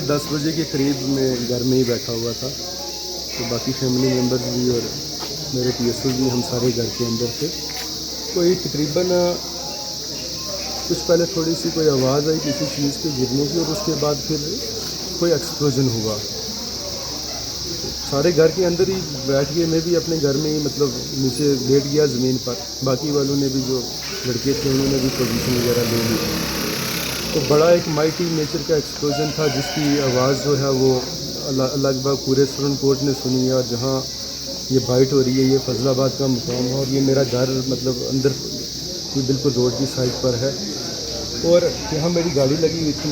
10 बजे के करीब मैं घर में ही बैठा हुआ था, तो बाकी फैमिली मेम्बर्स भी और मेरे पीएसओ भी हम सारे घर के अंदर थे। तो ये तकरीबन कुछ पहले थोड़ी सी कोई आवाज़ आई किसी चीज़ के गिरने की, और उसके बाद फिर कोई एक्सप्लोजन हुआ। सारे घर के अंदर ही बैठ गए, मैं भी अपने घर में ही मतलब नीचे लेट गया ज़मीन पर। बाकी वालों ने भी, जो लड़के थे उन्होंने भी पोजीशन वगैरह ले ली। तो बड़ा एक माइटी नेचर का एक्सप्लोजन था, जिसकी आवाज़ जो है वो लगभग पूरे सुरनकोट ने सुनी है। और जहाँ ये बाइट हो रही है, ये फजलाबाद का मुकाम है, और ये मेरा घर मतलब अंदर ये बिल्कुल रोड की साइड पर है। और यहाँ मेरी गाड़ी लगी हुई थी,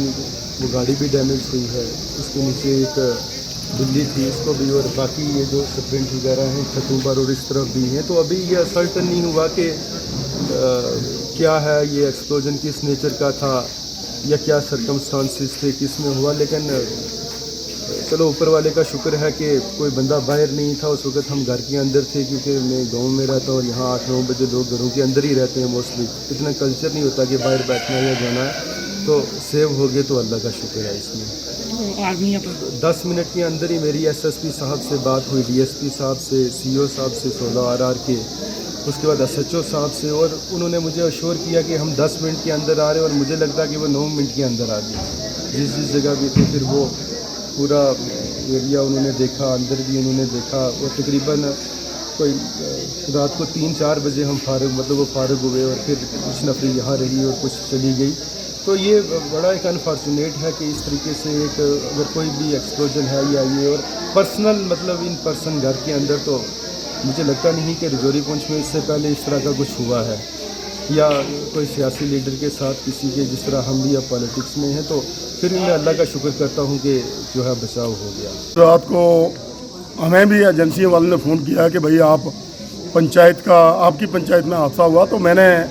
वो गाड़ी भी डैमेज हुई है। उसके नीचे एक बिल्ली थी, इसको भी, और बाकी ये जो स्प्रिंट वगैरह हैं छतों पर और इस तरफ भी हैं। तो अभी ये सर्टन नहीं हुआ कि क्या है ये एक्सप्लोजन, किस नेचर का था या क्या सर्कमस्टांसिस थे, किस में हुआ। लेकिन चलो ऊपर वाले का शुक्र है कि कोई बंदा बाहर नहीं था उस वक्त। हम घर के अंदर थे, क्योंकि मैं गांव में रहता हूँ और यहाँ 8-9 बजे लोग घरों के अंदर ही रहते हैं मोस्टली। इतना कल्चर नहीं होता कि बाहर बैठना या जाना है। तो सेव हो गए तो अल्लाह का शुक्र है इसमें। आर्मी 10 मिनट के अंदर ही मेरी एसएसपी साहब से बात हुई, डीएसपी साहब से, सीओ साहब से 16 RR के, उसके बाद एसएचओ साहब से, और उन्होंने मुझे अश्योर किया कि हम 10 मिनट के अंदर आ रहे हैं। और मुझे लगता कि वो 9 मिनट के अंदर आ गए। जिस जगह भी थे, फिर वो पूरा एरिया उन्होंने देखा, अंदर भी उन्होंने देखा। और तकरीबन कोई रात को 3-4 बजे हम वो फारग हुए, और फिर कुछ नफरी यहाँ रही और कुछ चली गई। तो ये बड़ा एक अनफॉर्चुनेट है कि इस तरीके से एक अगर कोई भी एक्सप्लोजन है या ये, और पर्सनल मतलब इन पर्सन घर के अंदर, तो मुझे लगता नहीं कि रजौरी पुंछ में इससे पहले इस तरह का कुछ हुआ है, या कोई सियासी लीडर के साथ किसी के, जिस तरह हम भी अब पॉलिटिक्स में हैं। तो फिर मैं अल्लाह का शुक्र करता हूँ कि जो है बचाव हो गया। रात को हमें भी एजेंसी वालों ने फ़ोन किया कि भाई आपकी पंचायत में हादसा हुआ। तो मैंने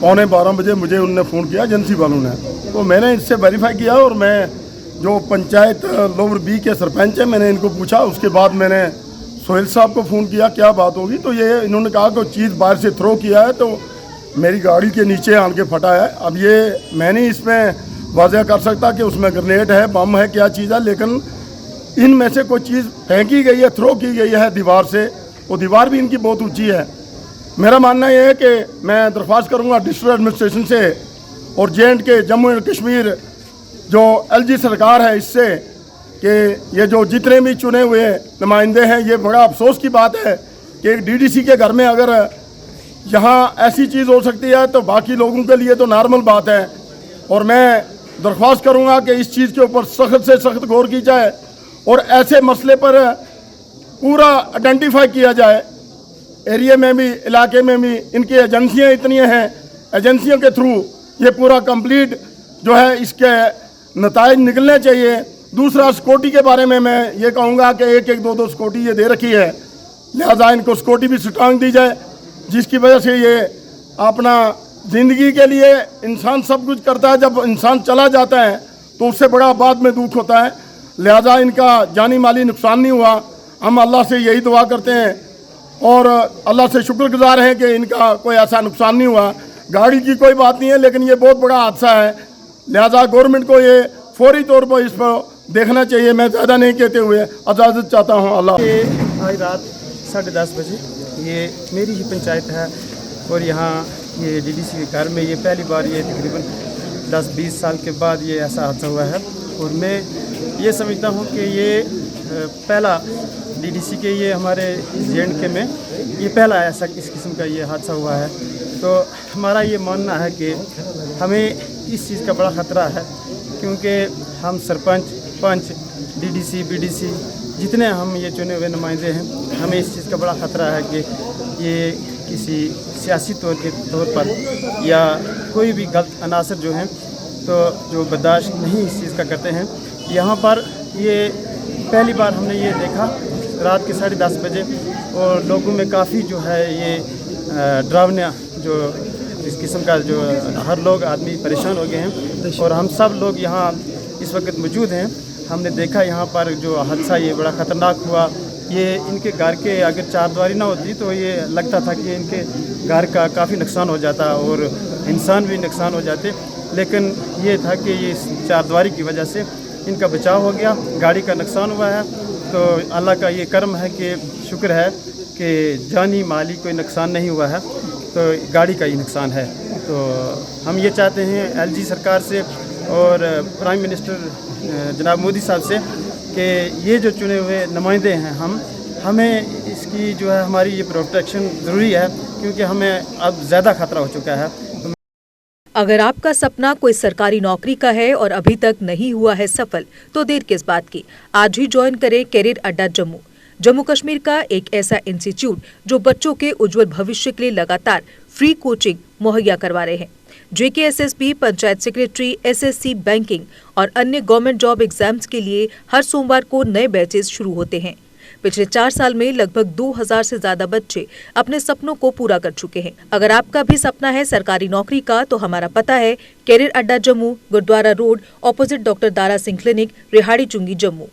11:15 बजे मुझे उनने फ़ोन किया एजेंसी वालों ने। तो मैंने इससे वेरीफाई किया, और मैं जो पंचायत लोवर बी के सरपंच हैं, मैंने इनको पूछा। उसके बाद मैंने सोहेल साहब को फ़ोन किया क्या बात होगी। तो ये इन्होंने कहा कि चीज़ बाहर से थ्रो किया है, तो मेरी गाड़ी के नीचे आन के फटा है। अब ये मैं नहीं इसमें वाज़ह कर सकता कि उसमें ग्रेनेड है, बम है, क्या चीज़ है, लेकिन इनमें से कोई चीज़ फेंकी गई है, थ्रो की गई है दीवार से। वो दीवार भी इनकी बहुत ऊंची है। मेरा मानना यह है कि मैं दरख्वास्त करूंगा डिस्ट्रिक्ट एडमिनिस्ट्रेशन से और J&K जम्मू एंड कश्मीर जो LG सरकार है इससे, कि ये जो जितने भी चुने हुए नुमाइंदे हैं, ये बड़ा अफसोस की बात है कि एक DDC के घर में अगर यहाँ ऐसी चीज़ हो सकती है, तो बाकी लोगों के लिए तो नॉर्मल बात है। और मैं दरख्वास्त करूँगा कि इस चीज़ के ऊपर सख्त से सख्त गौर की जाए, और ऐसे मसले पर पूरा आइडेंटिफाई किया जाए। एरिया में भी, इलाके में भी इनकी एजेंसियाँ इतनी हैं, एजेंसियों के थ्रू ये पूरा कंप्लीट जो है इसके नताइज निकलने चाहिए। दूसरा, सिक्योरिटी के बारे में मैं ये कहूँगा कि 1-1, 2-2 सिक्योरिटी ये दे रखी है, लिहाजा इनको सिक्योरिटी भी स्ट्रांग दी जाए, जिसकी वजह से ये अपना ज़िंदगी के लिए इंसान सब कुछ करता है। जब इंसान चला जाता है तो उससे बड़ा बाद में दुख होता है। लिहाजा इनका जानी माली नुकसान नहीं हुआ। हम अल्लाह से यही दुआ करते हैं और अल्लाह से शुक्रगुजार हैं कि इनका कोई ऐसा नुकसान नहीं हुआ। गाड़ी की कोई बात नहीं है, लेकिन ये बहुत बड़ा हादसा है। लिहाजा गवर्नमेंट को ये फौरी तौर पर इस पर देखना चाहिए। मैं ज़्यादा नहीं कहते हुए इजाज़त चाहता हूँ। अल्लाह। आज रात 10:30 बजे ये मेरी ही पंचायत है, और यहाँ ये DDC के घर में ये पहली बार, ये तकरीबन 10-20 साल के बाद ये ऐसा हादसा हुआ है। और मैं ये समझता हूँ कि ये पहला DDC के, ये हमारे J&K में ये पहला ऐसा इस किस्म का ये हादसा हुआ है। तो हमारा ये मानना है कि हमें इस चीज़ का बड़ा ख़तरा है, क्योंकि हम सरपंच, पंच, DDC, BDC जितने हम ये चुने हुए नुमाइंदे हैं, हमें इस चीज़ का बड़ा ख़तरा है कि ये किसी सियासी तौर पर या कोई भी गलत अनासर जो हैं, तो जो बर्दाश्त नहीं इस चीज़ का करते हैं। यहाँ पर ये पहली बार हमने ये देखा रात के 10:30 बजे, और लोगों में काफ़ी जो है ये डरावना जो इस किस्म का, जो हर लोग आदमी परेशान हो गए हैं। और हम सब लोग यहाँ इस वक्त मौजूद हैं। हमने देखा यहाँ पर जो हादसा ये बड़ा ख़तरनाक हुआ। ये इनके घर के अगर चारदीवारी ना होती तो ये लगता था कि इनके घर का काफ़ी नुकसान हो जाता और इंसान भी नुकसान हो जाते, लेकिन ये था कि ये चारदीवारी की वजह से इनका बचाव हो गया। गाड़ी का नुकसान हुआ है तो अल्लाह का ये करम है कि शुक्र है कि जानी माली कोई नुकसान नहीं हुआ है, तो गाड़ी का ही नुकसान है। तो हम ये चाहते हैं एलजी सरकार से और प्राइम मिनिस्टर जनाब मोदी साहब से कि ये जो चुने हुए नुमाइंदे हैं हमें इसकी जो है हमारी ये प्रोटेक्शन ज़रूरी है, क्योंकि हमें अब ज़्यादा खतरा हो चुका है। अगर आपका सपना कोई सरकारी नौकरी का है और अभी तक नहीं हुआ है सफल, तो देर किस बात की। आज ही ज्वाइन करें कैरियर अड्डा जम्मू, जम्मू कश्मीर का एक ऐसा इंस्टीट्यूट जो बच्चों के उज्जवल भविष्य के लिए लगातार फ्री कोचिंग मुहैया करवा रहे हैं। JKSSB, panchayat secretary, SSC, banking और अन्य गवर्नमेंट जॉब एग्जाम्स के लिए हर सोमवार को नए बैचेस शुरू होते हैं। पिछले 4 साल में लगभग 2000 से ज्यादा बच्चे अपने सपनों को पूरा कर चुके हैं। अगर आपका भी सपना है सरकारी नौकरी का, तो हमारा पता है career Adda Jammu, Gurudwara road, opposite doctor Dara Singh clinic, Rehari Chungi, Jammu.